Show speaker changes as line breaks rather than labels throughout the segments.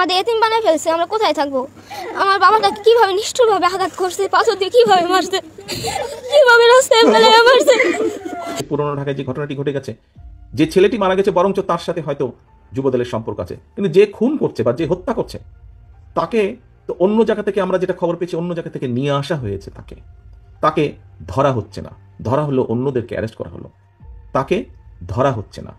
আমাদের এতিম বানায় ফেলছে, আমরা কোথায় থাকবো? আমার বাবাটা কিভাবে নিষ্ঠুরভাবে আঘাত করছে, পাথর দিয়ে কিভাবে মারছে, কিভাবে রাস্তায় ফেলে মারছে।
পুরনো ঢাকায় যে ঘটনাটি ঘটে গেছে, যে ছেলেটি মারা গেছে বরঞ্চ তার সাথে হয়তো যুবদলের সম্পর্ক আছে, কিন্তু যে খুন করছে বা যে হত্যা করছে তাকে তো অন্য জায়গা থেকে, আমরা যেটা খবর পেয়েছি, অন্য জায়গা থেকে নিয়ে আসা হয়েছে। তাকে ধরা হচ্ছে না, ধরা হলো অন্যদেরকে অ্যারেস্ট করা হলো, তাকে ধরা হচ্ছে না,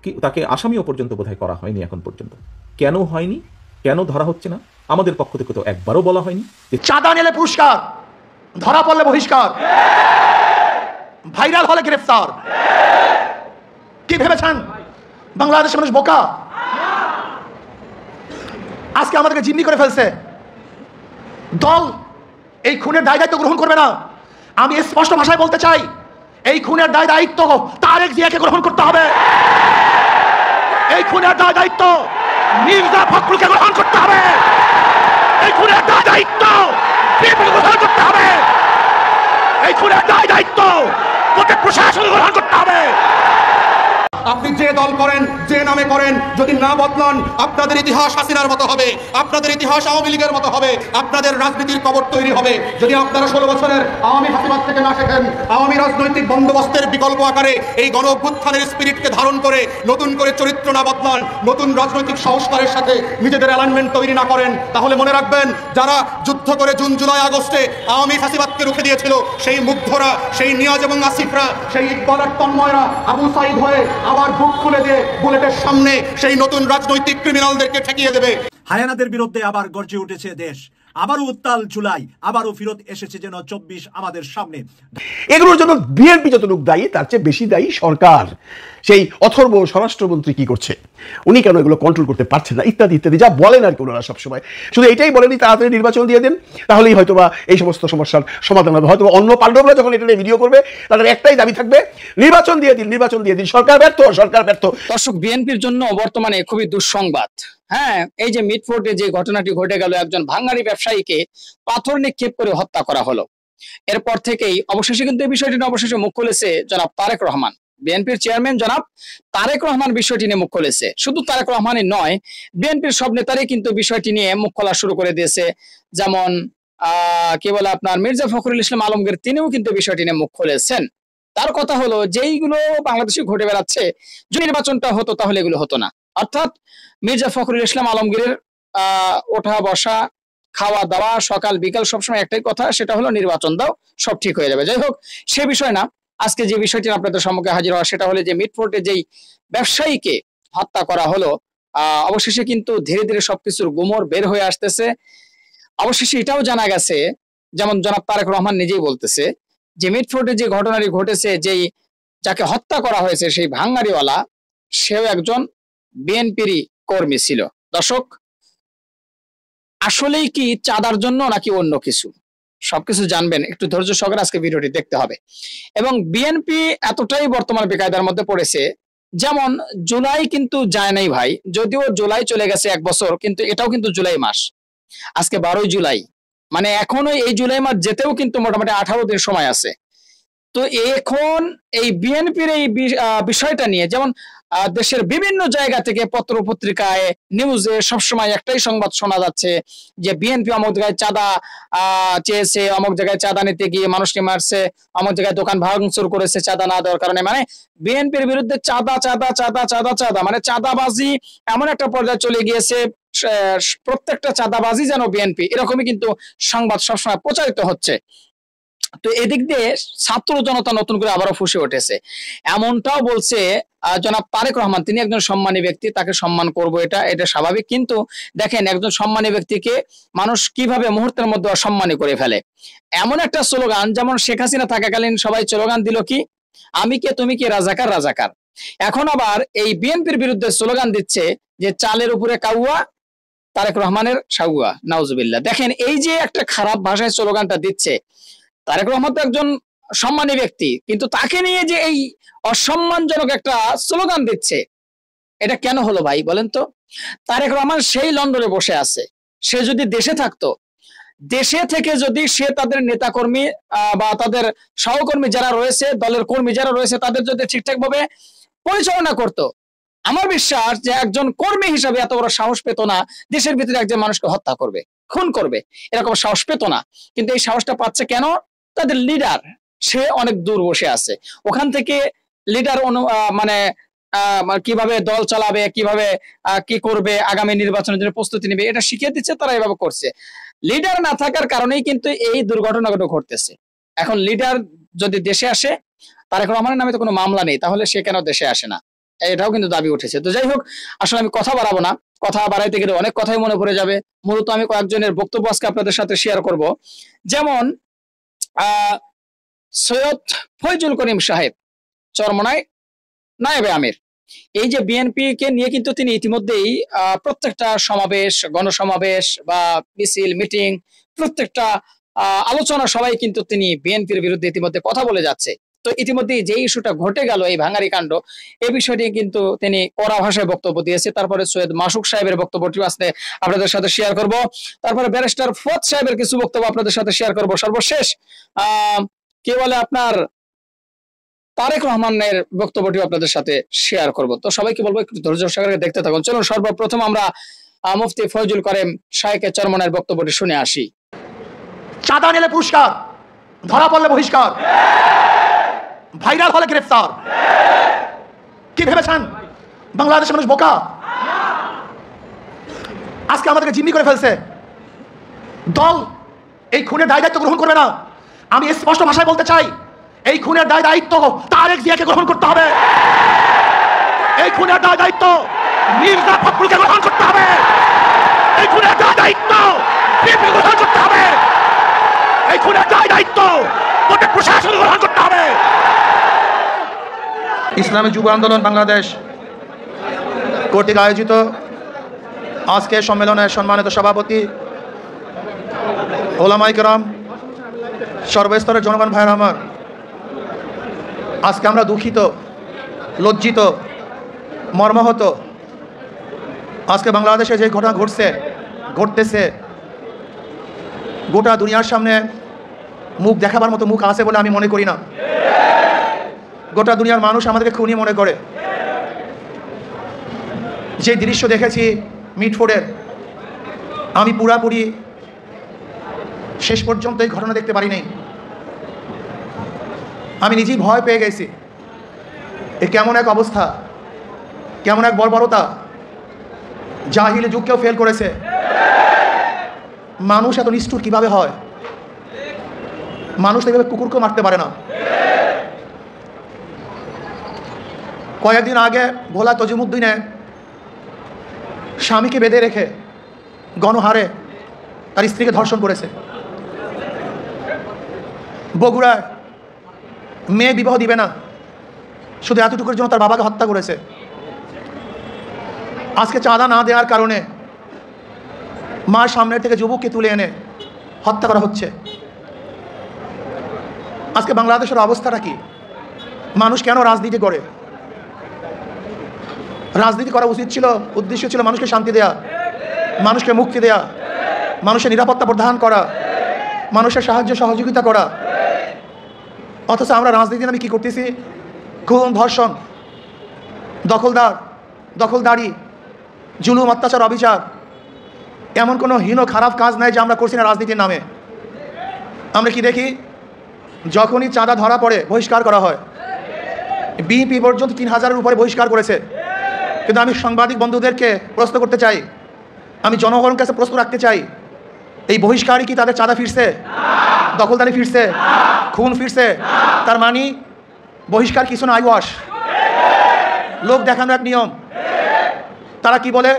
কি তাকে আসামিও পর্যন্ত বোধহয় করা হয়নি এখন পর্যন্ত। কেন হয়নি, কেন ধরা হচ্ছে না? আমাদের পক্ষ থেকে তো একবারও বলা হয়নি যে
চাঁদা নিলে পুরস্কার, ধরা পড়লে বহিষ্কার, ভাইরাল হলে গ্রেফতার। কি ভেবেছেন বাংলাদেশের মানুষ বোকা? আজকে আমাদেরকে জিম্মি করে ফেলছে। দল এই খুনের দায় দায়িত্ব গ্রহণ করবে না। আমি স্পষ্ট ভাষায় বলতে চাই, এই খুনের দায় দায়িত্ব তারেক জিয়াকে গ্রহণ করতে হবে। এই খুনের দায় দায়িত্ব মির্জা ফখরুলকে গ্রহণ করতে হবে। এই খুনের দায় দায়িত্ব বিএনপিকে গ্রহণ করতে হবে। এই খুনের দায় দায়িত্ব প্রত্যেক প্রশাসনকে গ্রহণ করতে হবে। আপনি যে দল করেন, যে নামে করেন, যদি না বদলান আপনাদের ইতিহাস হাসিনার মতো হবে, আপনাদের ইতিহাস আওয়ামী লীগের মতো হবে, আপনাদের রাজনীতির কবর তৈরি হবে। যদি আপনারা 16 বছরের আওয়ামী হাসিবাদ থেকে না শেখেন, আওয়ামী রাজনৈতিক বন্দোবস্তের বিকল্প আকারে এই গণ অভ্যুত্থানের স্পিরিটকে ধারণ করে নতুন করে চরিত্র না বদলান, নতুন রাজনৈতিক সংস্কারের সাথে নিজেদের অ্যালাইনমেন্ট তৈরি না করেন, তাহলে মনে রাখবেন যারা যুদ্ধ করে জুন জুলাই আগস্টে আওয়ামী হাসিবাদকে রুখে দিয়েছিল, সেই মুগ্ধরা, সেই নিয়াজ এবং আসিফরা, সেই ইকবাল আর তন্ময়রা আবু সাইদ হয়ে আবার বুক খুলে দিয়ে বুলেটের সামনে সেই নতুন রাজনৈতিক ক্রিমিনালদেরকে ঠেকিয়ে দেবে।
হায়ানাদের বিরুদ্ধে আবার গর্জে উঠেছে দেশ, আবারও উত্তাল জুলাই, আবারও ফিরত এসেছে যেন 24 আমাদের সামনে।
এগুলোর জন্য বিএনপি যতটুকু দায়ী তার চেয়ে বেশি দায়ী সরকার। সেই অথর্ব স্বরাষ্ট্রমন্ত্রী কি করছে, উনি কেন এগুলো কন্ট্রোল করতে পারছেন না, ইত্যাদি ইত্যাদি যা বলেন আর কি ওনারা সবসময়। শুধু এটাই বলেনি তাড়াতাড়ি নির্বাচন দিয়ে দেন, তাহলেই হয়তোবা এই সমস্ত সমস্যার সমাধান হবে। হয়তো অন্য পাণ্ডবরা যখন এটা নিয়ে ভিডিও করবে তাদের একটাই দাবি থাকবে, নির্বাচন দিয়ে দিন, নির্বাচন দিয়ে দিন। সরকার ব্যর্থ, সরকার ব্যর্থ।
দর্শক, বিএনপির জন্য বর্তমানে খুবই দুঃসংবাদ। হ্যাঁ, এই যে মিটফোর্টে যে ঘটনাটি ঘটে গেল, একজন ভাঙাড়ি ব্যবসায়ীকে পাথর নিক্ষেপ করে হত্যা করা হলো। এরপর থেকেই অবশেষে কিন্তু এই বিষয়টি নিয়ে অবশেষে মুখ খুলেছে জনাব তারেক রহমান, বিএনপির চেয়ারম্যান জনাব তারেক রহমান বিষয়টি নিয়ে মুখ খুলেছে। শুধু তারেক রহমানই নয়, বিএনপির সব নেতারাই কিন্তু বিষয়টি নিয়ে মুখ খোলা শুরু করে দিয়েছে। যেমন কি বলে আপনার মির্জা ফখরুল ইসলাম আলমগীর, তিনিও কিন্তু বিষয়টি নিয়ে মুখ খুলেছেন। তার কথা হলো যেইগুলো বাংলাদেশে ঘটে বেড়াচ্ছে, যদি নির্বাচনটা হতো তাহলে এগুলো হতো না। অর্থাৎ মির্জা ফখরুল ইসলাম আলমগীরের ওঠা বসা, খাওয়া দাওয়া, সকাল বিকাল সবসময় একটাই কথা, সেটা হলো নির্বাচন দাও, সব ঠিক হয়ে যাবে। যাই হোক, সে বিষয় না। আজকে যে বিষয়টি আপনাদের সম্মুখে হাজির হওয়া, সেটা হলো যে মিটফোর্টে যেই ব্যবসায়ীকে হত্যা করা হলো, অবশেষে কিন্তু ধীরে ধীরে সবকিছুর গুমর বের হয়ে আসতেছে। অবশেষে এটাও জানা গেছে, যেমন জনাব তারেক রহমান নিজেই বলতেছে যে মিটফোর্টে যে ঘটনাটি ঘটেছে, যেই যাকে হত্যা করা হয়েছে সেই ভাঙ্গারিওয়ালা, সেও একজন বিএনপিরই কর্মী ছিল। দর্শক, আসলেই কি চাঁদার জন্য নাকি অন্য কিছু, সবকিছু জানবেন, একটু ধৈর্য সহকারে আজকে ভিডিওটি দেখতে হবে। এবং বিএনপি এতটাই বর্তমান বেকায়দার মধ্যে পড়েছে, যেমন জুলাই কিন্তু যায় নাই ভাই, যদিও জুলাই চলে গেছে 1 বছর, কিন্তু এটাও কিন্তু জুলাই মাস, আজকে 12 জুলাই, মানে এখনো এই জুলাই মাস যেতেও কিন্তু মোটামুটি 18 দিন সময় আছে। তো এখন এই বিএনপির এই বিষয়টা নিয়ে, যেমন দেশের বিভিন্ন জায়গা থেকে পত্র পত্রিকায়, নিউজে সবসময় একটাই সংবাদ শোনা যাচ্ছে যে বিএনপি অমুক জায়গায় চাঁদা চেয়েছে, অমুক জায়গায় চাঁদা নিতে গিয়ে মানুষকে মারছে, অমুক জায়গায় দোকান ভাঙচুর করেছে চাঁদা না দেওয়ার কারণে। মানে বিএনপির বিরুদ্ধে চাঁদা চাঁদা চাঁদা চাঁদা চাঁদা, মানে চাঁদাবাজি এমন একটা পর্যায়ে চলে গিয়েছে, প্রত্যেকটা চাঁদাবাজি যেন বিএনপি, এরকমই কিন্তু সংবাদ সবসময় প্রচারিত হচ্ছে। তো এদিক দিয়ে ছাত্র জনতা নতুন করে আবারও ফুসে উঠেছে, এমনটাও বলছে জনাব তারেক রহমান। তিনি একজন সম্মানী ব্যক্তি, তাকে সম্মান করব, এটা স্বাভাবিক। কিন্তু দেখেন, একজন সম্মানী ব্যক্তিকে মানুষ কিভাবে মুহূর্তের মধ্যে অসম্মানী করে ফেলে। এমন একটা স্লোগান, যেমন শেখ হাসিনা থাকাকালীন সবাই স্লোগান দিল কি, আমি কে তুমি কে, রাজাকার রাজাকার। এখন আবার এই বিএনপির বিরুদ্ধে স্লোগান দিচ্ছে যে চালের উপরে কাউয়া, তারেক রহমানের সাউয়া, নাউজুবিল্লাহ। দেখেন, এই যে একটা খারাপ ভাষায় স্লোগানটা দিচ্ছে, তারেক রহমান তো একজন সম্মানী ব্যক্তি, কিন্তু তাকে নিয়ে যে এই অসম্মানজনক একটা স্লোগান দিচ্ছে, এটা কেন হলো ভাই বলেন তো? তারেক রহমান সেই লন্ডনে বসে আছে, সে যদি দেশে থাকতো, দেশে থেকে যদি সে তাদের নেতাকর্মী বা তাদের সহকর্মী যারা রয়েছে, দলের কর্মী যারা রয়েছে, তাদের যদি ঠিকঠাক ভাবে পরিচালনা করতো, আমার বিশ্বাস যে একজন কর্মী হিসাবে এত বড় সাহস পেত না দেশের ভিতরে একজন মানুষকে হত্যা করবে, খুন করবে, এরকম সাহস পেত না। কিন্তু এই সাহসটা পাচ্ছে কেন? তাদের লিডার সে অনেক দূর বসে আছে, ওখান থেকে লিডার মানে কিভাবে দল চালাবে, কিভাবে কি করবে, আগামী নির্বাচনের জন্য প্রস্তুতি নেবে, এটা শিখিয়ে দিচ্ছে, তারা এভাবে করছে। লিডার না থাকার কারণেই কিন্তু এই দুর্ঘটনাগুলো ঘটতেছে। এখন লিডার যদি দেশে আসে, তারেক রহমানের নামে তো কোনো মামলা নেই, তাহলে সে কেন দেশে আসে না, এটাও কিন্তু দাবি উঠেছে। তো যাই হোক, আসলে আমি কথা বাড়াবো না, কথা বাড়াইতে গেলে অনেক কথাই মনে পড়ে যাবে। মূলত আমি কয়েকজনের বক্তব্য আজকে আপনাদের সাথে শেয়ার করব। যেমন সৈয়দ ফয়জুল করিম সাহেব, চরমনায় নায়েবে আমির, এই যে বিএনপি কে নিয়ে কিন্তু তিনি ইতিমধ্যেই প্রত্যেকটা সমাবেশ, গণসমাবেশ বা মিছিল, মিটিং, প্রত্যেকটা আলোচনা সবাই কিন্তু তিনি বিএনপির বিরুদ্ধে ইতিমধ্যে কথা বলে যাচ্ছে। তো ইতিমধ্যে যে ইস্যুটা ঘটে গেল, এই ভাঙারি কাণ্ড, এই বিষয়টি কিন্তু তিনি কড়া ভাষায় বক্তব্য দিয়েছে। তারপরে সৈয়দ মাসুক সাহেবের বক্তব্যটি আজকে আপনাদের সাথে শেয়ার করব। তারপরে ব্যারিস্টার ফুয়াদ সাহেবের কিছু বক্তব্য আপনাদের সাথে শেয়ার করব। সর্বশেষ কি বলে আপনার তারেক রহমানের বক্তব্যটি আপনাদের সাথে শেয়ার করব। তো সবাইকে বলবো একটু ধৈর্য সহকারে দেখতে থাকুন। চলুন সর্বপ্রথম আমরা মুফতি ফয়জুল করিম সাহেবের চরমনায়ের বক্তব্যটি শুনে আসি।
চাঁদা নিলে পুরস্কার, ধরা পড়লে বহিষ্কার, ভাইরাল হলে গ্রেফতার। কি ভেবেছেন বাংলাদেশের মানুষ বোকা? আজকে আমাদেরকে জিম্মি করে ফেলছে। দল এই খুনের দায় দায়িত্ব গ্রহণ করবে না। আমি স্পষ্ট ভাষায় বলতে চাই, এই খুনের দায় দায়িত্ব তারেক জিয়াকে গ্রহণ করতে হবে। এই খুনের দায় দায়িত্ব মির্জা ফখরুলকে গ্রহণ করতে হবে। এই খুনের দায় দায়িত্ব বিএনপি গ্রহণ করতে হবে। এই খুনের দায় দায়িত্ব প্রত্যেক প্রশাসন গ্রহণ করতে হবে। ইসলামী যুব আন্দোলন বাংলাদেশ কর্তৃক আয়োজিত আজকে সম্মেলনের সম্মানিত সভাপতি, ওলামায়ে কেরাম, সর্বস্তরের জনগণ ভাইয়েরা আমার, আজকে আমরা দুঃখিত, লজ্জিত, মর্মাহত। আজকে বাংলাদেশে যে ঘটনা ঘটতেছে, গোটা দুনিয়ার সামনে মুখ দেখাবার মতো মুখ আছে বলে আমি মনে করি না। গোটা দুনিয়ার মানুষ আমাদেরকে খুনি মনে করে। যে দৃশ্য দেখেছি মিটফোর্ডের, আমি পুরাপুরি শেষ পর্যন্ত এই ঘটনা দেখতে পারি নাই। আমি নিজেই ভয় পেয়ে গেছি। এ কেমন এক অবস্থা, কেমন এক বর্বরতা, জাহিলি যুগকেও ফেল করেছে। মানুষ এত নিষ্ঠুর কিভাবে হয়? মানুষ এইভাবে কুকুরকেও মারতে পারে না। কয়েকদিন আগে ভোলা তজিমুদ্দিনে স্বামীকে বেঁধে রেখে গণহারে তার স্ত্রীকে ধর্ষণ করেছে। বগুড়ায় মেয়ে বিবাহ দিবে না, শুধু এতটুকুর জন্য তার বাবাকে হত্যা করেছে। আজকে চাঁদা না দেওয়ার কারণে মার সামনের থেকে যুবককে তুলে এনে হত্যা করা হচ্ছে। আজকে বাংলাদেশের অবস্থাটা কি? মানুষ কেন রাজনীতি করে? রাজনীতি করা উচিত ছিল, উদ্দেশ্য ছিল মানুষকে শান্তি দেয়া, মানুষকে মুক্তি দেয়া, মানুষের নিরাপত্তা প্রদান করা, মানুষের সাহায্য সহযোগিতা করা। অথচ আমরা রাজনীতি নামে কী করতেছি? খুন, ধর্ষণ, দখলদারি, জুলুম, অত্যাচার, অবিচার। এমন কোনো হীন খারাপ কাজ নাই যে আমরা করছি না রাজনীতির নামে। আমরা কি দেখি? যখনই চাঁদা ধরা পড়ে বহিষ্কার করা হয়। বিএনপি পর্যন্ত 3000-এর উপরে বহিষ্কার করেছে। কিন্তু আমি সাংবাদিক বন্ধুদেরকে প্রশ্ন করতে চাই, আমি জনগণের কাছে প্রশ্ন রাখতে চাই, এই বহিষ্কারই কি তাদের চাঁদা ফিরছে, দখলদারি ফিরছে, খুন ফিরছে? তার মানে বহিষ্কার কিছু না, আইওয়াশ, লোক দেখানো এক নিয়ম। তারা কি বলে,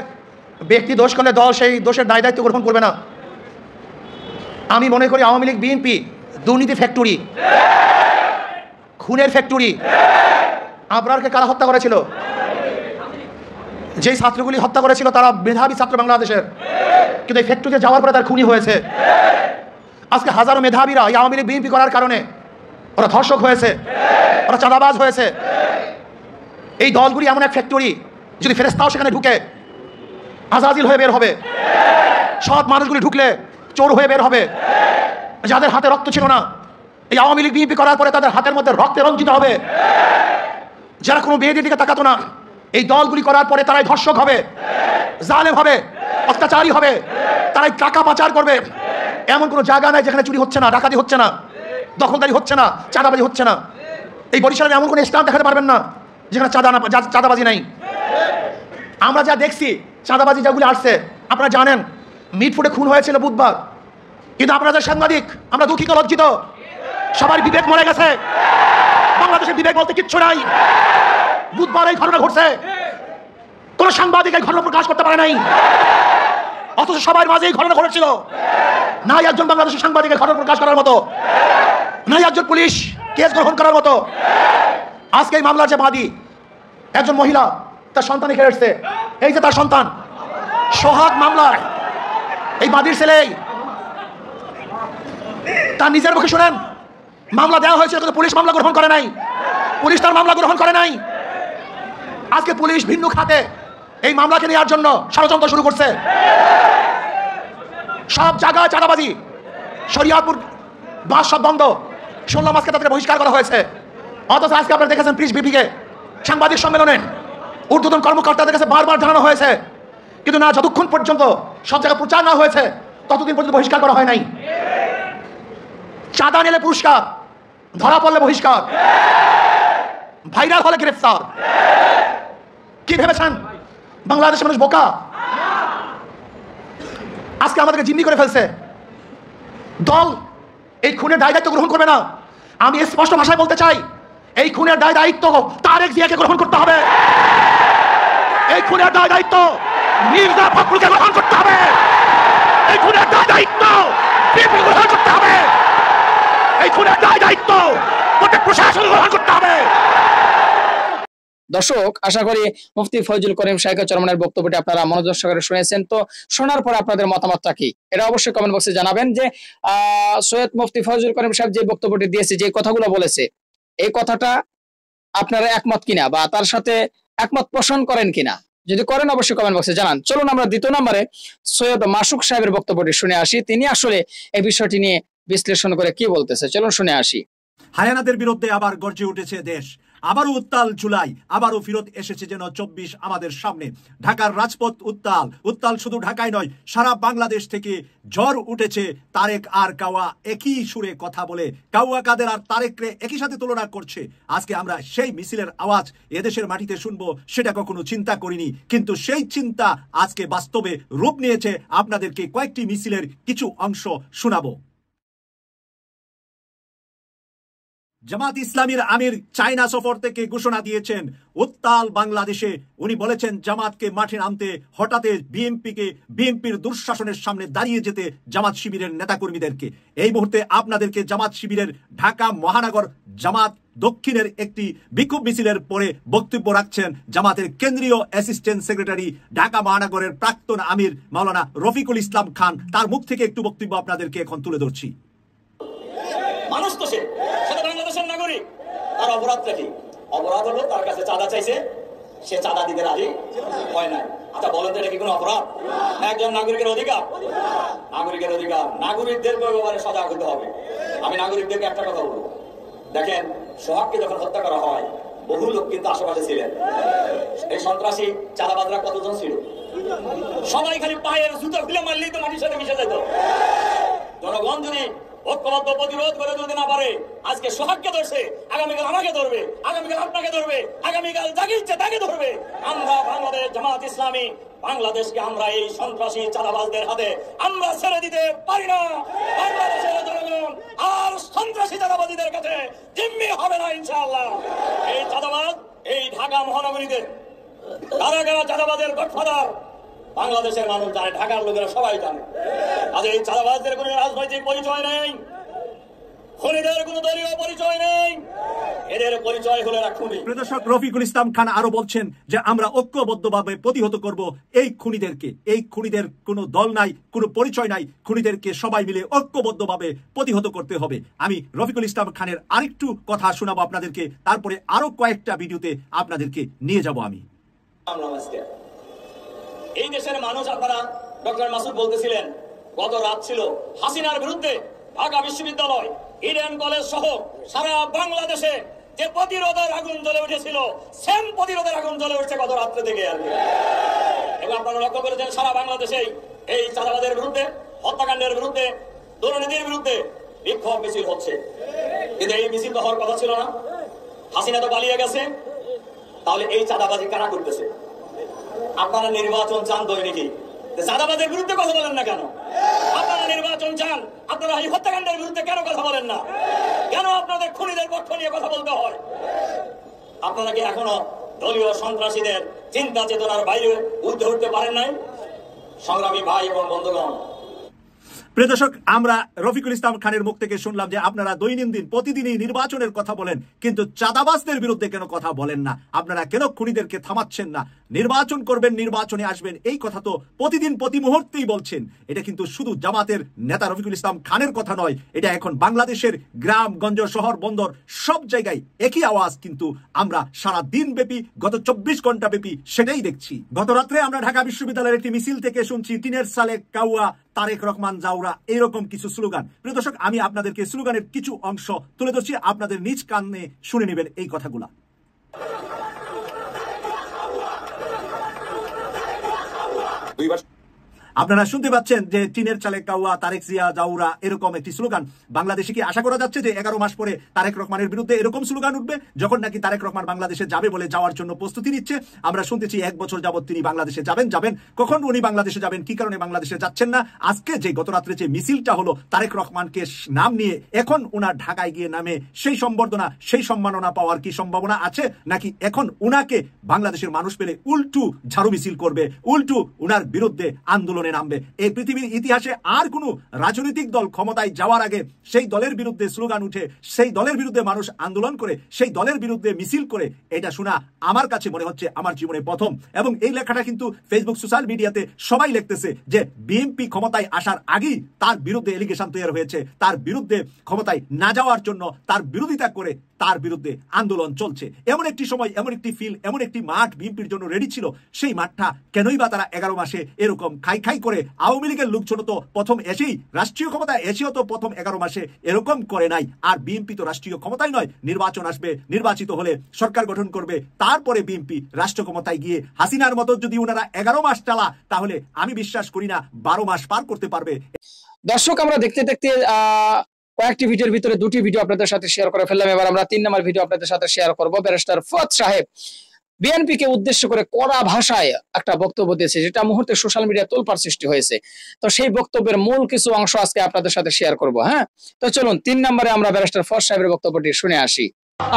ব্যক্তি দোষ করলে দল সেই দোষের দায় দায়িত্ব গ্রহণ করবে না। আমি মনে করি আওয়ামী লীগ, বিএনপি দুর্নীতি ফ্যাক্টরি, খুনের ফ্যাক্টরি। আবরারকে কারা হত্যা করেছিল? যেই ছাত্রগুলি হত্যা করেছিল তারা মেধাবী ছাত্র বাংলাদেশের, কিন্তু এই ফ্যাক্টরিতে যাওয়ার পরে তার খুনি হয়েছে। আজকে হাজারো মেধাবীরা এই আওয়ামী লীগ, বিএনপি করার কারণে ওরা ধর্ষক হয়েছে, ওরা চাঁদাবাজ হয়েছে। এই দলগুলি এমন এক ফ্যাক্টরি, যদি ফেরেশতাও সেখানে ঢুকে আজাজিল হয়ে বের হবে। সৎ মানুষগুলি ঢুকলে চোর হয়ে বের হবে। যাদের হাতে রক্ত ছিল না, এই আওয়ামী লীগ, বিএনপি করার পরে তাদের হাতের মধ্যে রক্তে রঞ্জিত হবে। যারা কোনো মেয়েদের দিকে তাকাতো না, এই দলগুলি করার পরে তারাই ধর্ষক হবে, জালেম হবে, অত্যাচারী হবে, তারাই টাকা পাচার করবে। এমন কোনো জায়গা নাই যেখানে চুরি হচ্ছে না, ডাকাতি হচ্ছে না, দখলদারি হচ্ছে না, চাঁদাবাজি হচ্ছে না। এই বরিশালের এমন কোনো স্থান দেখাতে পারবেন না যেখানে চাঁদাবাজি নাই। আমরা যা দেখছি চাঁদাবাজি যেগুলি আসছে, আপনারা জানেন মিটফুটে খুন হয়েছিল বুধবার, কিন্তু আপনারা যে সাংবাদিক, আমরা দুঃখিত, লজ্জিত, সবার বিবেক মরে গেছে। বাংলাদেশের বিবেক বলতে কিচ্ছু নাই। বুধবার এই ঘটনা ঘটছে, কোন সাংবাদিক এই ঘটনা প্রকাশ করতে পারে নাই, অথচ সবার মাঝে এই ঘটনা ঘটেছিল। নাই একজন বাংলাদেশের সাংবাদিকের ঘটনা প্রকাশ করার মতো, নাই একজন পুলিশ কেস গ্রহণ করার মতো। আজকে এই মামলার যে বাদী একজন মহিলা, তার সন্তান এখানে এসছে, এই যে তার সন্তান সোহাগ মামলার এই বাদীর ছেলে, তার নিজের মুখে শুনেন মামলা দেওয়া হয়েছিল কিন্তু পুলিশ মামলা গ্রহণ করে নাই, পুলিশ তার মামলা গ্রহণ করে নাই। আজকে পুলিশ ভিন্ন খাতে এই মামলাকে নেওয়ার জন্য ষড়যন্ত্র শুরু করছে। সব জায়গায় চাঁদাবাজি, শরিয়াতপুর বাস সব বন্ধ, শুনলাম আজকে তাদের বহিষ্কার করা হয়েছে। অথচ আজকে আপনারা দেখেছেন প্রেস ব্রিফিংয়ে, সাংবাদিক সম্মেলনে ঊর্ধ্বতন কর্মকর্তাদের কাছে বারবার জানানো হয়েছে, কিন্তু না, যতক্ষণ পর্যন্ত সব জায়গায় প্রচার না হয়েছে ততদিন পর্যন্ত বহিষ্কার করা হয় নাই। চাঁদা নিলে পুরস্কার, ধরা পড়লে বহিষ্কার, ভাইরাল হলে গ্রেফতার। কি ভেবেছেন বাংলাদেশের মানুষ বোকা? আজকে আমাদেরকে জিম্মি করে ফেলছে। দল এই খুনের দায় দায়িত্ব গ্রহণ করবে না। আমি স্পষ্ট ভাষায় বলতে চাই, এই খুনের দায় দায়িত্ব তারেক জিয়াকে গ্রহণ করতে হবে। এই খুনের দায় দায়িত্ব মির্জা ফখরুলকে গ্রহণ করতে হবে। এই খুনের দায় দায়িত্ব বিএনপি গ্রহণ করতে হবে। এই খুনের দায় দায়িত্ব প্রত্যেক প্রশাসন গ্রহণ করতে হবে।
দর্শক, আশা করি মুফতি ফয়জুল করিম শাইখুল চরমনের বক্তব্যটি আপনারা মনোযোগ সহকারে শুনেছেন। তো শোনার পর আপনাদের মতামতটা কি, এটা অবশ্যই কমেন্ট বক্সে জানাবেন। যে সৈয়দ মুফতি ফয়জুল করিম সাহেব যে বক্তব্যটি দিয়েছে, যে কথাগুলো বলেছে, এই কথাটা আপনারা একমত কিনা বা তার সাথে একমত পোষণ করেন কিনা, যদি করেন অবশ্যই কমেন্ট বক্সে জানান। চলুন আমরা দ্বিতীয় নম্বরে সৈয়দ মাসুক সাহেবের বক্তব্যটি শুনে আসি। তিনি আসলে এই বিষয়টি নিয়ে বিশ্লেষণ করে কি বলতেছে, চলুন শুনে আসি।
হায়ানাদের বিরুদ্ধে আবার গর্জে উঠেছে দেশ, আবারও উত্তাল জুলাই, আবারও ফিরত এসেছে যেন 24 আমাদের সামনে। ঢাকার রাজপথ উত্তাল, উত্তাল শুধু ঢাকায় নয়, সারা বাংলাদেশ থেকে ঝড় উঠেছে। তারেক আর কাওয়া একই সুরে কথা বলে, কাওয়া কাদের আর তারেকরে একই সাথে তুলনা করছে। আজকে আমরা সেই মিছিলের আওয়াজ এদেশের মাটিতে শুনবো, সেটা কখনো চিন্তা করিনি, কিন্তু সেই চিন্তা আজকে বাস্তবে রূপ নিয়েছে। আপনাদেরকে কয়েকটি মিছিলের কিছু অংশ শোনাবো। জামাত ইসলামীর আমির চায়না সফর থেকে ঘোষণা দিয়েছেন উত্তাল বাংলাদেশে। উনি বলেছেন জামাতকে মাঠে নামতে, হঠাৎ বিএনপির দুঃশাসনের সামনে দাঁড়িয়ে যেতে জামাত শিবিরের নেতাকর্মীদেরকে। এই মুহূর্তে আপনাদেরকে জামাত শিবিরের ঢাকা মহানগর জামাত দক্ষিণের একটি বিক্ষোভ মিছিলের পরে বক্তব্য রাখছেন জামাতের কেন্দ্রীয় অ্যাসিস্ট্যান্ট সেক্রেটারি, ঢাকা মহানগরের প্রাক্তন আমির মাওলানা রফিকুল ইসলাম খান। তার মুখ থেকে একটু বক্তব্য আপনাদেরকে এখন তুলে ধরছি।
মানুষ তো সে বাংলাদেশের নাগরিক, তার অপরাধটা কি? অপরাধ হলো তার কাছে চাঁদা চাইছে, সে চাঁদা দিতে রাজি হয় না। আচ্ছা বলেন তো, এটা কি কোনো অপরাধ? একজন নাগরিকের অধিকার, নাগরিকের অধিকার, নাগরিকদেরকে ব্যাপারে সজাগ হতে হবে। আমি নাগরিকদেরকে একটা কথা বলবো, দেখেন সোহাগকে যখন হত্যা করা হয় বহু লোক কিন্তু আশেপাশে ছিলেন। এই সন্ত্রাসী চাঁদাবাজরা কতজন ছিল? সবাই খালি পায়ের জুতো খুলে মারলেই তো মাটির সাথে মিশে যেত। জনগণ যদি ঐক্যবদ্ধ প্রতিরোধ করে যদি না পারে, আজকে সোহাগকে ধরছে, আগামীকাল আমাকে ধরবে, আগামীকাল আপনাকে ধরবে, আগামীকাল যাকে ইচ্ছে তাকে ধরবে। আমরা বাংলাদেশ জামাত ইসলামী বাংলাদেশকে আমরা এই সন্ত্রাসী চাঁদাবাজদের হাতে আমরা ছেড়ে দিতে পারি না। বাংলাদেশের জনগণ আর সন্ত্রাসী চাঁদাবাজীদের কাছে জিম্মি হবে না ইনশাআল্লাহ। এই চাঁদাবাজ এই ঢাকা মহানগরীতে কারা চাঁদাবাজের গডফাদার বাংলাদেশের মানুষ জানে, ঢাকার লোকেরা সবাই জানে। আজ এই চাঁদাবাজদের কোনো রাজনৈতিক পরিচয় নেই, খুনিদের কোনো দলীয় পরিচয় নেই, এদের পরিচয় হলো খুনি।
প্রদর্শক রফিকুল ইসলাম খান আরো বলছেন যে আমরা ঐক্যবদ্ধভাবে প্রতিহত করব এই খুনিদেরকে। এই খুনিদের কোনো দল নাই, কোনো পরিচয় নাই, খুনিদেরকে সবাই মিলে ঐক্যবদ্ধভাবে প্রতিহত করতে হবে। আমি রফিকুল ইসলাম খানের আরেকটু কথা শোনাবো আপনাদেরকে, তারপরে আরো কয়েকটা ভিডিওতে আপনাদেরকে নিয়ে যাব আমি।
এই দেশের মানুষ, আপনারা ডক্টর মাসুদ বলতেছিলেন গত রাত ছিল হাসিনার বিরুদ্ধে ঢাকা বিশ্ববিদ্যালয়, ইডেন কলেজ সহ সারা বাংলাদেশে যে প্রতিরোধের আগুন জ্বলে উঠেছিল, সেম প্রতিরোধের আগুন জ্বলে উঠছে গত রাত্রে থেকে আর কি। এবং আপনারা লক্ষ্য করেছেন সারা বাংলাদেশে এই চাঁদাবাদের বিরুদ্ধে, হত্যাকাণ্ডের বিরুদ্ধে, দুর্নীতির বিরুদ্ধে বিক্ষোভ মিছিল হচ্ছে। কিন্তু এই মিছিল তো হওয়ার কথা ছিল না। হাসিনা তো পালিয়ে গেছে, তাহলে এই চাঁদাবাজি কারা করতেছে? আপনারা নির্বাচন চান দৈনিকই, চাঁদাবাজের বিরুদ্ধে কথা বলেন না কেন? আপনারা নির্বাচন চান, আপনারা এই হত্যাকাণ্ডের বিরুদ্ধে কেন কথা বলেন না? কেন আপনাদের খুনিদের পক্ষ নিয়ে কথা বলতে হয়? আপনারা কি এখনো দলীয় সন্ত্রাসীদের চিন্তা চেতনার বাইরে উঠতে পারেন নাই? সংগ্রামী ভাই এবং বন্ধুগণ,
প্রিয় দর্শক, আমরা রফিকুল ইসলাম খানের মুখ থেকে শুনলাম যে আপনারা দৈনন্দিন প্রতিদিনই নির্বাচনের কথা বলেন, কিন্তু চাঁদাবাজদের বিরুদ্ধে কেন কথা বলেন না? আপনারা কেন খুনিদেরকে থামাচ্ছেন না? নির্বাচন করবেন, নির্বাচনে আসবেন, এই কথা তো প্রতিদিন প্রতি মুহূর্তেই বলছেন। এটা কিন্তু শুধু জামাতের নেতা রফিকুল ইসলাম খানের কথা নয়, এটা এখন বাংলাদেশের গ্রাম গঞ্জ শহর বন্দর সব জায়গায় একই আওয়াজ কিন্তু আমরা সারা দিন ব্যাপী গত 24 ঘন্টা ব্যাপী সেটাই দেখছি। গত রাত্রে আমরা ঢাকা বিশ্ববিদ্যালয়ের একটি মিছিল থেকে শুনছি টিনের সালে কাউয়া, তারেক রহমান জাউরা, এরকম কিছু স্লোগান। প্রিয় দর্শক, আমি আপনাদেরকে স্লোগানের কিছু অংশ তুলে ধরছি, আপনাদের নিজ কানে শুনে নেবেন এই কথাগুলা। আপনারা শুনতে পাচ্ছেন যে টিনের চালে কাউয়া, তারেক জিয়া জাউরা, এরকম একটি স্লোগান। বাংলাদেশে কি আশা করা যাচ্ছে যে 11 মাস পরে তারেক রহমানের বিরুদ্ধে এরকম স্লোগান উঠবে, যখন নাকি তারেক রহমান বাংলাদেশে যাবে বলে যাওয়ার জন্য প্রস্তুতি নিচ্ছে? আমরা শুনতেছি 1 বছর যাবত তিনি বাংলাদেশে যাবেন। কখন উনি বাংলাদেশে যাবেন, কি কারণে বাংলাদেশে যাচ্ছেন না? আজকে যে গত রাত্রে যে মিছিলটা হলো তারেক রহমানকে নাম নিয়ে, এখন উনার ঢাকায় গিয়ে নামে সেই সম্বর্ধনা, সেই সম্মাননা পাওয়ার কি সম্ভাবনা আছে? নাকি এখন উনাকে বাংলাদেশের মানুষ পেলে উল্টু ঝাড়ু মিছিল করবে, উল্টু উনার বিরুদ্ধে আন্দোলনে নামবে? এই পৃথিবীর ইতিহাসে আর কোন রাজনৈতিক দল ক্ষমতায় যাওয়ার আগে সেই দলের বিরুদ্ধে স্লোগান উঠে, সেই দলের বিরুদ্ধে মানুষ আন্দোলন করে, সেই দলের বিরুদ্ধে মিছিল করে, এটা শোনা আমার কাছে মনে হচ্ছে আমার জীবনে প্রথম। এবং এই লেখাটা কিন্তু ফেসবুক সোশ্যাল মিডিয়াতে সবাই লিখতেছে যে বিএনপি ক্ষমতায় আসার আগেই তার বিরুদ্ধে এলিগেশন তৈরি হয়েছে, তার বিরুদ্ধে ক্ষমতায় না যাওয়ার জন্য তার বিরোধিতা করে তার বিরুদ্ধে আন্দোলন চলছে। এমন একটি সময়, এমন একটি ফিল, এমন একটি মাঠ বিএনপির জন্য রেডি ছিল, সেই মাঠটা কেনই বা তারা 11 মাসে এরকম খাই করে, আওয়ামী লীগের লোকজন তো প্রথম এসেই রাষ্ট্রীয় ক্ষমতায় এসেও তো প্রথম 11 মাসে এরকম করে নাই। আর বিএনপি তো রাষ্ট্রীয় ক্ষমতায় নয়, নির্বাচন আসবে, নির্বাচিত হলে সরকার গঠন করবে, তারপরে বিএনপি রাষ্ট্র ক্ষমতায় গিয়ে হাসিনার মতো যদি ওনারা 11 মাস চালা, তাহলে আমি বিশ্বাস করি না 12 মাস পার করতে পারবে।
দর্শক, আমরা দেখতে দেখতে কয়েকটি ভিডিওর ভিতরে 2টি ভিডিও আপনাদের সাথে শেয়ার করে ফেললাম। এবার আমরা 3 নম্বর ভিডিও আপনাদের সাথে শেয়ার করব। ব্যারিস্টার ফুয়াদ সাহেব বিএনপি কে উদ্দেশ্য করে কড়া ভাষায় একটা বক্তব্য দিয়েছে, যেটা মুহূর্তে সোশ্যাল মিডিয়া তোলপাড় সৃষ্টি হয়েছে। তো সেই বক্তব্যের মূল কিছু অংশ আজকে আপনাদের সাথে শেয়ার করব। হ্যাঁ, তো চলুন 3 নম্বরে আমরা ব্যারিস্টার ফুয়াদ সাহেবের বক্তব্যটি শুনে আসি।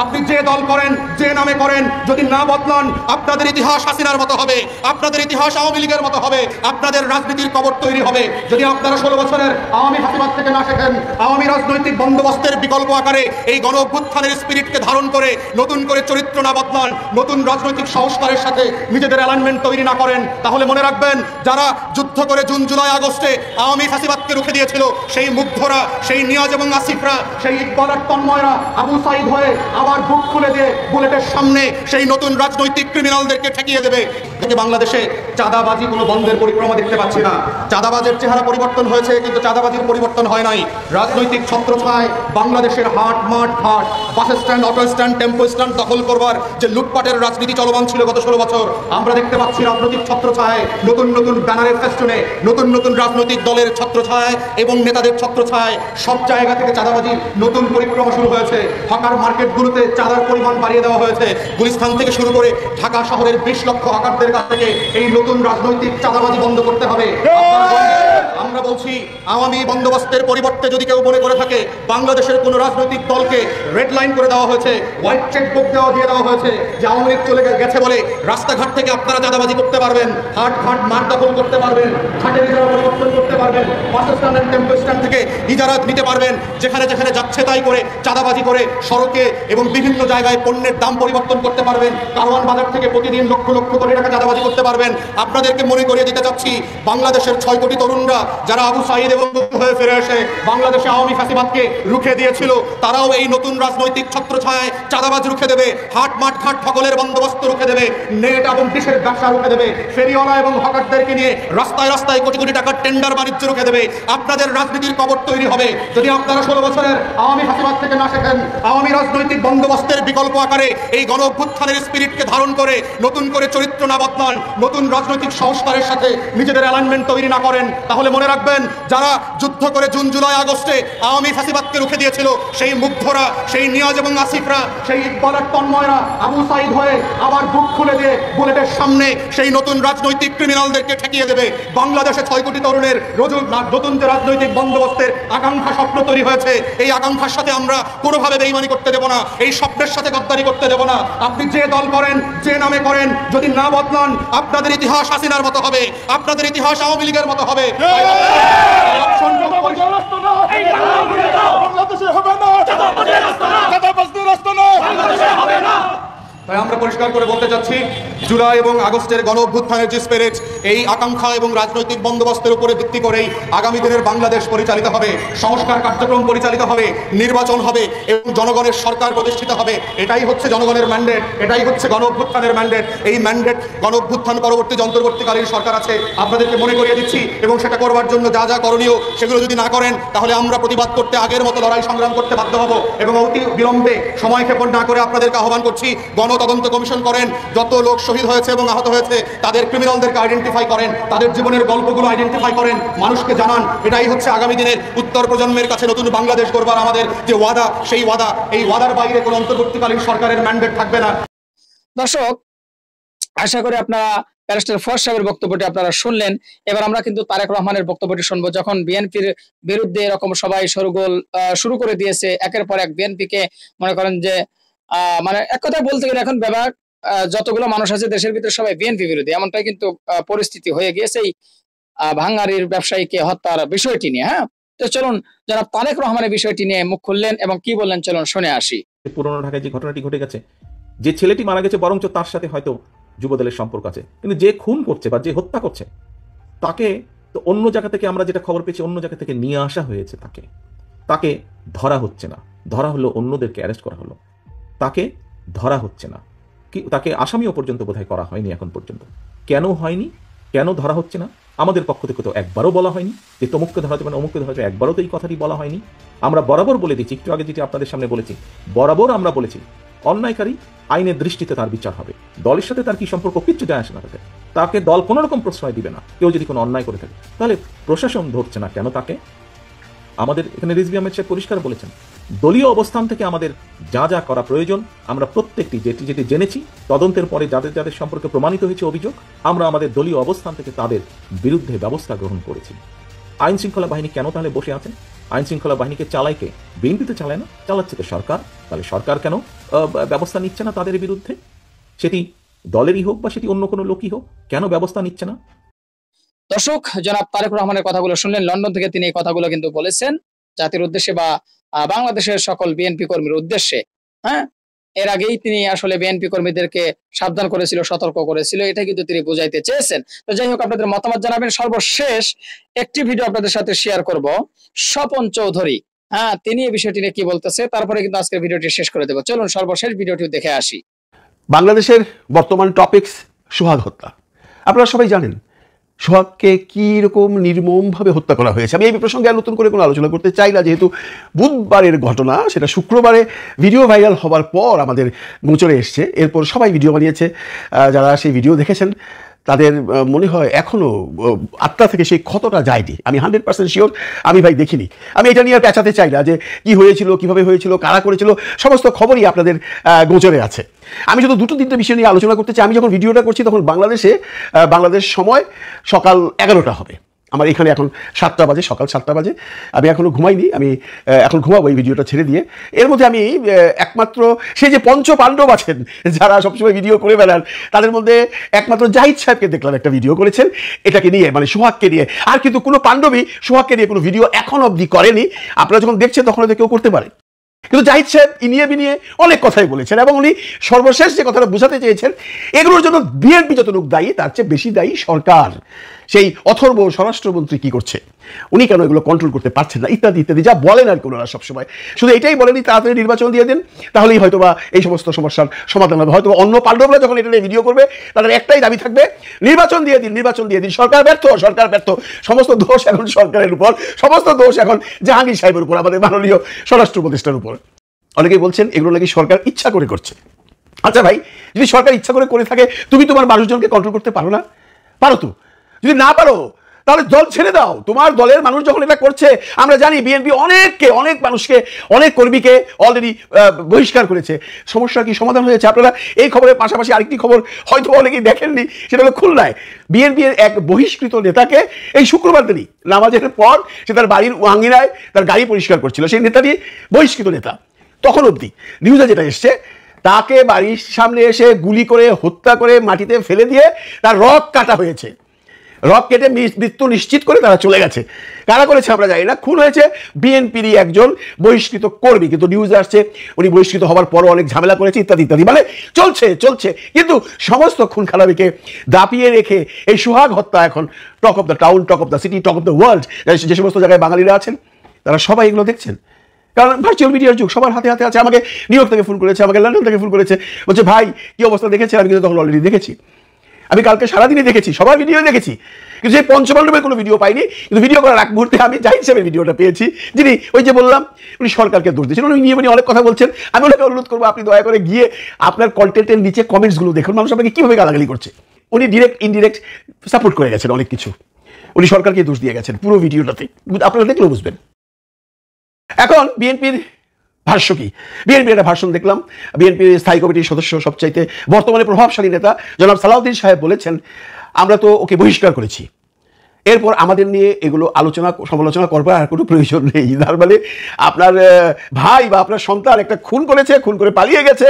আপনি যে দল করেন, যে নামে করেন, যদি না বদলান, আপনাদের ইতিহাস হাসিনার মতো হবে, আপনাদের ইতিহাস আওয়ামী লীগের মতো হবে, আপনাদের রাজনীতির কবর তৈরি হবে। যদি আপনারা 16 বছরের আওয়ামী ফাঁসিবাদ থেকে না শেখেন, আওয়ামী রাজনৈতিক বন্দোবস্তের বিকল্প আকারে এই গণ অভ্যুত্থানের স্পিরিটকে ধারণ করে নতুন করে চরিত্র না বদলান, নতুন রাজনৈতিক সংস্কারের সাথে নিজেদের অ্যালাইনমেন্ট তৈরি না করেন, তাহলে মনে রাখবেন, যারা যুদ্ধ করে জুন জুলাই আগস্টে আওয়ামী ফাঁসিবাদকে রুখে দিয়েছিল, সেই মুগ্ধরা, সেই নিয়াজ এবং আসিফরা, সেই ইকবাল আর তন্ময়রা আবু সাইদ হয়ে আবার বুক খুলে দিয়ে বুলেটের সামনে সেই নতুন রাজনৈতিক ক্রিমিনালদেরকে ঠেকিয়ে দেবে। বাংলাদেশে চাঁদাবাজি কোনো বন্ধের পরিক্রমা দেখতে পাচ্ছি না। চাঁদাবাজের চেহারা পরিবর্তন হয়েছে, কিন্তু চাঁদাবাজির পরিবর্তন হয় নাই। রাজনৈতিক ছত্রছায়ায় বাংলাদেশের হাট, মাঠ, ঘাট, bus stand, auto stand, tempo stand দখল করবার যে লুটপাটের রাজনীতি চলমান ছিল গত 16 বছর, আমরা দেখতে পাচ্ছি রাজনৈতিক ছত্রছায়ায়, নতুন নতুন ব্যানারের ফেস্টুনে, নতুন নতুন রাজনৈতিক দলের ছত্রছায়ায় এবং নেতাদের ছত্রছায়ায় সব জায়গা থেকে চাঁদাবাজির নতুন পরিক্রমা শুরু হয়েছে। হকার মার্কেটগুলোতে চাঁদার পরিমাণ বাড়িয়ে দেওয়া হয়েছে। গুলিস্তান থেকে শুরু করে ঢাকা শহরের 20 লক্ষ হকারদের কাছ থেকে এই নতুন রাজনৈতিক চাঁদাবাজি বন্ধ করতে হবে। আমরা বলছি, আওয়ামী বন্দোবস্তের পরিবর্তে যদি কেউ মনে করে থাকে বাংলাদেশের কোন রাজনৈতিক দলকে রেড লাইন করে দেওয়া হয়েছে, হোয়াইট চেক বুক দিয়ে দেওয়া হয়েছে যে আওয়ামী লীগ চলে গেছে বলে রাস্তাঘাট থেকে আপনারা চাঁদাবাজি করতে পারবেন, হাট ঘাট মাঠ দখল করতে পারবেন, ঘাটের ইজারা পরিবর্তন করতে পারবেন, bus stand and tempo stand থেকে ইজারা নিতে পারবেন, যেখানে যেখানে যাচ্ছে তাই করে চাঁদাবাজি করে সড়কে এবং বিভিন্ন জায়গায় পণ্যের দাম পরিবর্তন করতে পারবেন, কারওয়ান বাজার থেকে প্রতিদিন লক্ষ লক্ষ কোটি টাকা চাঁদাবাজি করতে পারবেন। আপনাদেরকে মনে করিয়ে দিতে চাচ্ছি, বাংলাদেশের 6 কোটি তরুণরা যারা আবু সাইদ এবং হয়ে ফিরে এসে বাংলাদেশে আওয়ামী ফাঁসিবাদকে রুখে দিয়েছিল, তারাও এই নতুন রাজনৈতিক ছত্রছায়ায় চাঁদাবাজ রুখে দেবে, হাট মাঠ ঘাট সকলের বন্দোবস্ত রুখে দেবে, নেট এবং ডিশের ব্যবসা রুখে দেবে, ফেরিওয়ালা এবং হকারদেরকে নিয়ে রাস্তায় রাস্তায় কোটি কোটি টাকার টেন্ডার বাণিজ্য রাজ্য রুখে দেবে, আপনাদের রাজনীতির কবর তৈরি হবে। যদি আপনারা 16 বছরের আওয়ামী ফাঁসিবাদ থেকে না শেখেন, আওয়ামী রাজনৈতিক বন্দোবস্তের বিকল্প আকারে এই গণ অভ্যুত্থানের স্পিরিটকে ধারণ করে নতুন করে চরিত্র না বদলান, নতুন রাজনৈতিক সংস্কারের সাথে নিজেদের অ্যালাইনমেন্ট তৈরি না করেন, তাহলে মনে রাখবেন যারা যুদ্ধ করে জুন জুলাই আগস্টে আওয়ামী ফাঁসিবাদকে রুখে দিয়েছিল, সেই মুগ্ধরা, সেই নিয়াজ এবং আসিফরা, সেই ইকবালের তন্ময়রা আবু সাইদ হয়ে আবার বুক খুলে দিয়ে বুলেটের সামনে সেই নতুন রাজনৈতিক ক্রিমিনালদেরকে ঠেকিয়ে দেবে। বাংলাদেশে 6 কোটি তরুণের নতুন যে রাজনৈতিক বন্দোবস্তের আকাঙ্ক্ষা স্বপ্ন তৈরি হয়েছে, এই আকাঙ্ক্ষার সাথে আমরা কোনোভাবে বেইমানি করতে দেব না, এই স্বপ্নের সাথে গদ্দারি করতে দেব না। আপনি যে দল করেন, যে নামে করেন, যদি না বদলান আপনাদের ইতিহাস হাসিনার মতো হবে, আপনাদের ইতিহাস আওয়ামী লীগের মতো হবে। তাই আমরা পরিষ্কার করে বলতে চাচ্ছি, জুলাই এবং আগস্টের গণ অভ্যুত্থানের যে স্পিরিট, এই আকাঙ্ক্ষা এবং রাজনৈতিক বন্দোবস্তের উপরে ভিত্তি করেই আগামী দিনের বাংলাদেশ পরিচালিত হবে, সংস্কার কার্যক্রম পরিচালিত হবে, নির্বাচন হবে এবং জনগণের সরকার প্রতিষ্ঠিত হবে। এটাই হচ্ছে জনগণের ম্যান্ডেট, এটাই হচ্ছে গণ অভ্যুত্থানের ম্যান্ডেট। এই ম্যান্ডেট গণ অভ্যুত্থান পরবর্তী অন্তর্বর্তীকালীন সরকার আছে, আপনাদেরকে মনে করিয়ে দিচ্ছি, এবং সেটা করবার জন্য যা যা করণীয় সেগুলো যদি না করেন তাহলে আমরা প্রতিবাদ করতে আগের মতো লড়াই সংগ্রাম করতে বাধ্য হব। এবং অতি বিলম্বে সময় ক্ষেপণ না করে আপনাদেরকে আহ্বান করছি, তদন্ত কমিশন করেন, যত লোক শহীদ হয়েছে এবং আহত হয়েছে তাদের ক্রিমিনালদেরকে আইডেন্টিফাই করেন, তাদের জীবনের গল্পগুলো আইডেন্টিফাই করেন, মানুষকে জানান। এটাই হচ্ছে আগামী দিনের উত্তর প্রজন্মের কাছে নতুন বাংলাদেশ গড়বার আমাদের যে ওয়াদা, সেই ওয়াদা, এই ওয়াদার বাইরে কোনো অন্তর্বর্তীকালীন সরকারের ম্যান্ডেট থাকবে না।
দর্শক, আশা করি আপনারা ব্যারিস্টার ফয়সাল সাহেবের বক্তব্যটি আপনারা শুনলেন। এবার আমরা কিন্তু তারেক রহমানের বক্তব্যটি শুনবো। যখন বিএনপির বিরুদ্ধে এরকম সবাই শুরু করে দিয়েছে, একের পর এক বিএনপিকে মনে করেন যে মানে এক কথা বলতে গেলে এখন ব্যাপার যতগুলো মানুষ আছে দেশের ভিতরে সবাই বিএনপি বিরোধী, এমনটাই কিন্তু পরিস্থিতি হয়ে গিয়েছে এই ভাঙ্গারির ব্যবসায়ীকে হত্যার বিষয়টি নিয়ে। হ্যাঁ, তো চলুন জনাব তারেক রহমানের বিষয়টি নিয়ে মুখ খুললেন এবং কি বললেন চলুন শুনে আসি।
পুরনো ঢাকায় যে ঘটনাটি ঘটে গেছে, যে ছেলেটি মারা গেছে বরঞ্চ তার সাথে হয়তো যুবদলের সম্পর্ক আছে, কিন্তু যে খুন করছে বা যে হত্যা করছে তাকে তো অন্য জায়গা থেকে, আমরা যেটা খবর পেয়েছি, অন্য জায়গা থেকে নিয়ে আসা হয়েছে, তাকে ধরা হচ্ছে না। ধরা হলো, অন্যদেরকে অ্যারেস্ট করা হলো, তাকে ধরা হচ্ছে না, কি তাকে আসামিও পর্যন্ত বোধহয় করা হয়নি এখন পর্যন্ত। কেন হয়নি, কেন ধরা হচ্ছে না? আমাদের পক্ষ থেকে তো একবারও বলা হয়নি যে তমুককে ধরা যাবে না, অমুককে ধরা যাবে, একবারও তো এই কথাটি বলা হয়নি। আমরা বরাবর বলে দিচ্ছি, একটু আগে যেটি আপনাদের সামনে বলেছি, বরাবর আমরা বলেছি অন্যায়কারী আইনের দৃষ্টিতে তার বিচার হবে। দলের সাথে তার কি সম্পর্ক, কিচ্ছু যায় আসে না তাকে দল কোনো রকম প্রশ্রয় দিবে না। কেউ যদি কোনো অন্যায় করে থাকে তাহলে প্রশাসন ধরছে না কেন তাকে? আমাদের এখানে রিজভী আহমেদ সাহেব পরিষ্কার বলেছেন, দলীয় অবস্থান থেকে আমাদের যা যা করা প্রয়োজন আমরা প্রত্যেকটি যেটি জেনেছি, তদন্তের পরে যাদের যাদের সম্পর্কে প্রমাণিত হয়েছে অভিযোগ, আমরা আমাদের দলীয় অবস্থান থেকে তাদের বিরুদ্ধে ব্যবস্থা গ্রহণ করেছি। আইন শৃঙ্খলা বাহিনী কেন তাহলে বসে আছেন? আইন শৃঙ্খলা বাহিনীকে চালায় কে? বিএনপি চালায় না, চালাচ্ছে তো সরকার। তাহলে সরকার কেন ব্যবস্থা নিচ্ছে না তাদের বিরুদ্ধে? সেটি দলেরই হোক বা সেটি অন্য কোনো লোকই হোক, কেন ব্যবস্থা নিচ্ছে না?
দর্শক, জনাব তারেক রহমানের কথাগুলো শুনলেন। লন্ডন থেকে তিনি এই কথাগুলো কিন্তু বলেছেন জাতির উদ্দেশ্যে বা বাংলাদেশের সকল বিএনপি কর্মীর উদ্দেশ্যে। হ্যাঁ, এর আগেই তিনি আসলে বিএনপি কর্মীদেরকে সাবধান করেছিল, সতর্ক করেছিল, এটা কিন্তু তিনি বুঝাইতে চেয়েছেন। তো যাই হোক, আপনাদের মতামত জানাবেন। সর্বশেষ একটি ভিডিও আপনাদের সাথে শেয়ার করব, স্বপন চৌধুরী, হ্যাঁ, তিনি এই বিষয়টি নিয়ে কি বলতেছে, তারপরে কিন্তু আজকের ভিডিওটি শেষ করে দেবো। চলুন সর্বশেষ ভিডিওটি দেখে আসি।
বাংলাদেশের বর্তমান টপিকস সোহাগ হত্যা। আপনারা সবাই জানেন সোহাগকে কি রকম নির্মমভাবে হত্যা করা হয়েছে। আমি এই প্রসঙ্গে আর নতুন করে কোনো আলোচনা করতে চাই না, যেহেতু বুধবারের ঘটনা, সেটা শুক্রবারে ভিডিও ভাইরাল হওয়ার পর আমাদের গোচরে এসছে। এরপর সবাই ভিডিও বানিয়েছে, যারা সেই ভিডিও দেখেছেন তাদের মনে হয় এখনও আত্মা থেকে সেই ক্ষতটা যায়নি। আমি 100% শিওর, আমি ভাই দেখিনি। আমি এটা নিয়ে আর পেঁচাতে চাই না যে কি হয়েছিল, কিভাবে হয়েছিল, কারা করেছিল, সমস্ত খবরই আপনাদের গোচরে আছে। আমি শুধু 2-3টা বিষয় নিয়ে আলোচনা করতে চাই। আমি যখন ভিডিওটা করছি তখন বাংলাদেশ সময় সকাল 11টা হবে। আমার এখানে এখন 7টা বাজে, সকাল 7টা বাজে। আমি এখনও ঘুমাইনি, আমি এখন ঘুমাবো এই ভিডিওটা ছেড়ে দিয়ে। এর মধ্যে আমি একমাত্র সেই যে পঞ্চ পাণ্ডব আছেন যারা সবসময় ভিডিও করে বেড়ান, তাদের মধ্যে একমাত্র জাহিদ সাহেবকে দেখলাম একটা ভিডিও করেছেন এটাকে নিয়ে, মানে সোহাগকে নিয়ে। আর কিন্তু কোনো পাণ্ডবই সোহাগকে নিয়ে কোনো ভিডিও এখন অবধি করেনি। আপনারা যখন দেখছেন তখন হয়তো কেউ করতে পারে, কিন্তু জাহিদ সাহেব ইনিয়ে বিনিয়ে অনেক কথাই বলেছেন এবং উনি সর্বশেষ যে কথাটা বোঝাতে চেয়েছেন, এগুলোর জন্য বিএনপি যতটুকু দায়ী তার চেয়ে বেশি দায়ী সরকার। সেই অথর্ব স্বরাষ্ট্রমন্ত্রী কি করছে, উনি কেন এগুলো কন্ট্রোল করতে পারছেন না, ইত্যাদি ইত্যাদি যা বলেন আর কি ওনারা সবসময়। শুধু এটাই বলেনি তাড়াতাড়ি নির্বাচন দিয়ে দেন, তাহলেই হয়তোবা এই সমস্ত সমস্যার সমাধান হবে। হয়তো অন্য পাণ্ডবরা যখন এটা নিয়ে ভিডিও করবে তাদের একটাই দাবি থাকবে, নির্বাচন দিয়ে দিন, নির্বাচন দিয়ে দিন। সরকার ব্যর্থ, সরকার ব্যর্থ, সমস্ত দোষ এখন সরকারের উপর, সমস্ত দোষ এখন জাহাঙ্গীর সাহেবের উপর, আমাদের মাননীয় স্বরাষ্ট্র উপদেষ্টার উপর। অনেকেই বলছেন এগুলো নাকি সরকার ইচ্ছা করে করছে। আচ্ছা ভাই, যদি সরকার ইচ্ছা করে থাকে, তুমি তোমার মানুষজনকে কন্ট্রোল করতে পারো না? পারো তো। যদি না পারো তাহলে দল ছেড়ে দাও। তোমার দলের মানুষ যখন এটা করছে, আমরা জানি বিএনপি অনেক মানুষকে, অনেক কর্মীকে অলরেডি বহিষ্কার করেছে। সমস্যা কি সমাধান হয়েছে? আপনারা এই খবরের পাশাপাশি আরেকটি খবর হয়তো অনেকেই দেখেননি, সেটা হলো খুলনায় বিএনপির এক বহিষ্কৃত নেতাকে এই শুক্রবার দিনই নামাজের পর সে তার বাড়ির আঙিনায় তার গাড়ি পরিষ্কার করছিল। সেই নেতাটি বহিষ্কৃত নেতা। তখন অবধি নিউজে যেটা এসছে, তাকে বাড়ির সামনে এসে গুলি করে হত্যা করে মাটিতে ফেলে দিয়ে তার রক কাটা হয়েছে। রক কেটে মৃত্যু নিশ্চিত করে তারা চলে গেছে। কারা করেছে আমরা জানি না। খুন হয়েছে বিএনপিরই একজন বহিষ্কৃত কর্মী, কিন্তু নিউজে আসছে উনি বহিষ্কৃত হওয়ার পরও অনেক ঝামেলা করেছে ইত্যাদি ইত্যাদি। মানে চলছে, কিন্তু সমস্ত খুন খারাপিকে দাপিয়ে রেখে এই সোহাগ হত্যা এখন talk of the town, talk of the city, talk of the world. যে সমস্ত জায়গায় বাঙালিরা আছেন তারা সবাই এগুলো দেখছেন, কারণ ভার্চুয়াল মিডিয়ার যুগ, সবার হাতে হাতে আছে। আমাকে নিউ ইয়র্ক থেকে ফোন করেছে, আমাকে লন্ডন থেকে ফোন করেছে, বলছে ভাই কি অবস্থা দেখেছেন? আমি কিন্তু তখন অলরেডি দেখেছি, আমি কালকে সারাদিনই দেখেছি, সবার ভিডিও দেখেছি, কিন্তু সেই পঞ্চপাণ্ডবের কোনো ভিডিও পাইনি। কিন্তু ভিডিও করার এক মুহূর্তে আমি যাই হিসেবে ভিডিওটা পেয়েছি, যিনি ওই যে বললাম উনি সরকারকে দোষ দিয়েছেন, উনি নিয়ে অনেক কথা বলছেন। আমি ওনাকে অনুরোধ করবো আপনি দয়া করে গিয়ে আপনার কন্টেন্টের নিচে কমেন্টসগুলো দেখুন, মানুষ আপনাকে কীভাবে গালাগালি করছে। উনি ডিরেক্ট ইনডিরেক্ট সাপোর্ট করে গেছেন অনেক কিছু, উনি সরকারকে দোষ দিয়ে গেছেন পুরো ভিডিওটাতে, আপনারা দেখলেও বুঝবেন। এখন বিএনপির ভাষ্য কি? বিএনপির একটা ভাষণ দেখলাম, বিএনপির স্থায়ী কমিটির সদস্য, সবচাইতে বর্তমানে প্রভাবশালী নেতা জনাব সালাউদ্দিন সাহেব বলেছেন, আমরা তো ওকে বহিষ্কার করেছি, এরপর আমাদের নিয়ে এগুলো আলোচনা সমালোচনা করবার আর কোনো প্রয়োজন নেই। তার মানে আপনার ভাই বা আপনার সন্তান একটা খুন করেছে, খুন করে পালিয়ে গেছে,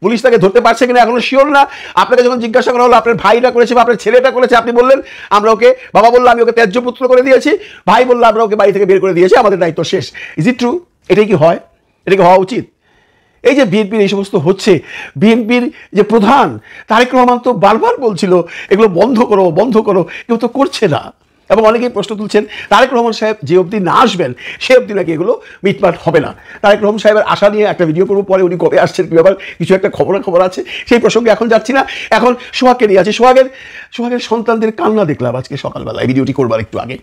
পুলিশ তাকে ধরতে পারছে কিনা এখনো শিওর না। আপনাকে যখন জিজ্ঞাসা করা হলো আপনার ভাইটা করেছে বা আপনার ছেলেটা করেছে, আপনি বললেন আমরা ওকে, বাবা বললো আমি ওকে ত্যায্য পুত্র করে দিয়েছি, ভাই বললো আমরা ওকে বাড়ি থেকে বের করে দিয়েছি, আমাদের দায়িত্ব শেষ। Is it true? এটাই কি হয়? এটা কি হওয়া উচিত? এই যে বিএনপির এই সমস্ত হচ্ছে, বিএনপির যে প্রধান তারেক রহমান তো বারবার বলছিল এগুলো বন্ধ করো, কেউ তো করছে না। এবং অনেকেই প্রশ্ন তুলছেন তারেক রহমান সাহেব যে অবধি না আসবেন সে অবধি নাকি এগুলো মিটমাট হবে না। তারেক রহমান সাহেবের আশা নিয়ে একটা ভিডিও করবো, পরে উনি কবে আসছেন কি ব্যাপার কিছু একটা খবর আছে, সেই প্রসঙ্গে এখন যাচ্ছি না। এখন সোহাগকে নিয়ে আছে, সোহাগের সন্তানদের কান্না দেখলাম আজকে সকালবেলায়, ভিডিওটি করবার একটু আগে।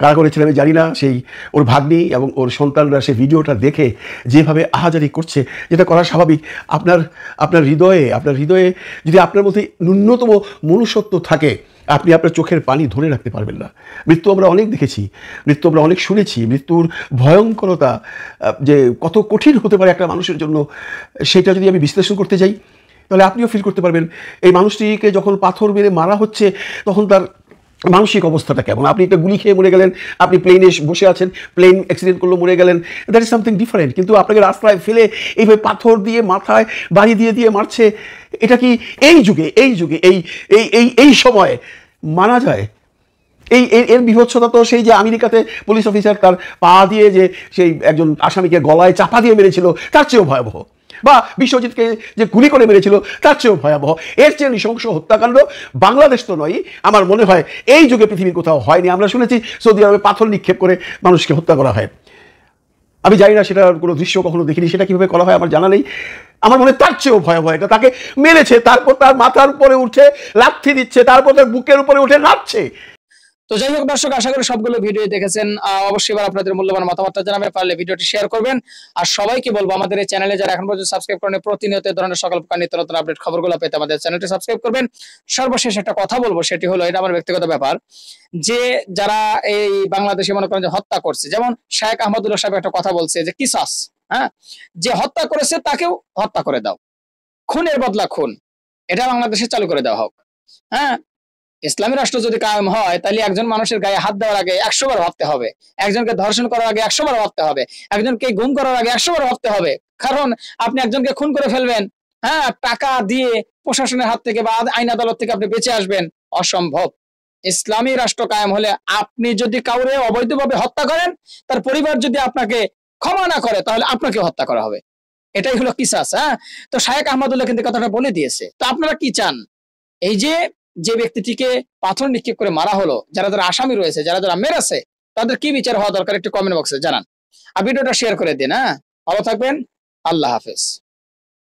কারা করেছিলেন আমি জানি না, সেই ওর ভাগ্নি এবং ওর সন্তানরা সেই ভিডিওটা দেখে যেভাবে আহাজারি করছে, যেটা করা স্বাভাবিক। আপনার হৃদয়ে যদি আপনার মধ্যে ন্যূনতম মনুষ্যত্ব থাকে, আপনি আপনার চোখের পানি ধরে রাখতে পারবেন না। মৃত্যু আমরা অনেক দেখেছি, মৃত্যু আমরা অনেক শুনেছি, মৃত্যুর ভয়ঙ্করতা যে কত কঠিন হতে পারে একটা মানুষের জন্য, সেটা যদি আমি বিশ্লেষণ করতে যাই তাহলে আপনিও ফিল করতে পারবেন। এই মানুষটিকে যখন পাথর মেরে মারা হচ্ছে তখন তার মানসিক অবস্থাটা কেমন। আপনি একটা গুলি খেয়ে মরে গেলেন, আপনি প্লেনে বসে আছেন, প্লেন অ্যাক্সিডেন্ট করলো মরে গেলেন, দ্যাট ইজ সামথিং ডিফারেন্ট। কিন্তু আপনাকে রাস্তায় ফেলে এইভাবে পাথর দিয়ে মাথায় বাড়ি দিয়ে মারছে, এটা কি এই যুগে এই সময়ে মানা যায়? এর বিভৎসতা তো সেই যে আমেরিকাতে পুলিশ অফিসার তার পা দিয়ে যে সেই একজন আসামিকে গলায় চাপা দিয়ে মেরেছিল তার চেয়েও ভয়াবহ, বা বিশ্বজিৎকে যে গুলি করে মেরেছিল তার চেয়েও ভয়াবহ। এর চেয়ে নৃশংস হত্যাকাণ্ড বাংলাদেশ তো নয়, আমার মনে হয় এই যুগে পৃথিবীর কোথাও হয়নি। আমরা শুনেছি সৌদি আরবে পাথর নিক্ষেপ করে মানুষকে হত্যা করা হয়, আমি জানি না সেটার কোনো দৃশ্য কখনো দেখিনি, সেটা কীভাবে করা হয় আমার জানা নেই। আমার মনে তার চেয়েও ভয়াবহ এটা, তাকে মেরেছে, তারপর তার মাথার উপরে উঠে লাথি দিচ্ছে, তারপর তার বুকের উপরে উঠে নাচছে।
তো যাই হোক দর্শক, আশা করি সবগুলো ভিডিও দেখেছেন। অবশ্যই এবার আপনাদের মূল্যবান মতামতটা জানাবেন, পারলে ভিডিওটি শেয়ার করবেন। আর সবাইকে বলবো আমাদের এই চ্যানেলে যারা এখন পর্যন্ত সাবস্ক্রাইব করেন, প্রতিনিয়ত এই ধরনের সকল প্রকার নিত্য নতুন আপডেট খবরগুলো পেতে আমাদের চ্যানেলটি সাবস্ক্রাইব করবেন। সর্বশেষ একটা কথা বলবো, সেটি হলো, এটা আমার ব্যক্তিগত ব্যাপার, যে যারা এই বাংলাদেশে মনে করেন যে হত্যা করছে, যেমন শায়েখ আহমদুল্লাহ সাহেব একটা কথা বলছে যে কিসাস, হ্যাঁ, যে হত্যা করেছে তাকেও হত্যা করে দাও, খুনের বদলা খুন, এটা বাংলাদেশে চালু করে দেওয়া হোক। হ্যাঁ, ইসলামী রাষ্ট্র যদি কায়েম হয় তাহলে একজন মানুষের গায়ে হাত দেওয়ার আগে 100 বার ভাবতে হবে, একজনকে ধর্ষণ করার আগে 100 বার ভাবতে হবে, একজনকে গুম করার আগে 100 বার ভাবতে হবে। কারণ আপনি একজনকে খুন করে ফেলবেন, হ্যাঁ, টাকা দিয়ে প্রশাসনের হাত থেকে বা আইন আদালত থেকে আপনি বেঁচে আসবেন, অসম্ভব। ইসলামী রাষ্ট্র কায়েম হলে আপনি যদি কাউরে অবৈধভাবে হত্যা করেন, তার পরিবার যদি আপনাকে ক্ষমা না করে, তাহলে আপনাকে হত্যা করা হবে। এটাই হলো কিসাস। হ্যাঁ, তো শায়েখ আহমদুল্লাহ কিন্তু কথাটা বলে দিয়েছে। তো আপনারা কি চান? এই যে যে ব্যক্তিটিকে পাথর নিক্ষেপ করে মারা হলো, যারা যারা আসামি রয়েছে, যারা যারা মেরেছে, তাদের কি বিচার হওয়া দরকার একটু কমেন্ট বক্সে জানান। আর ভিডিওটা শেয়ার করে দিন। হ্যাঁ, ভালো থাকবেন, আল্লাহ হাফেজ।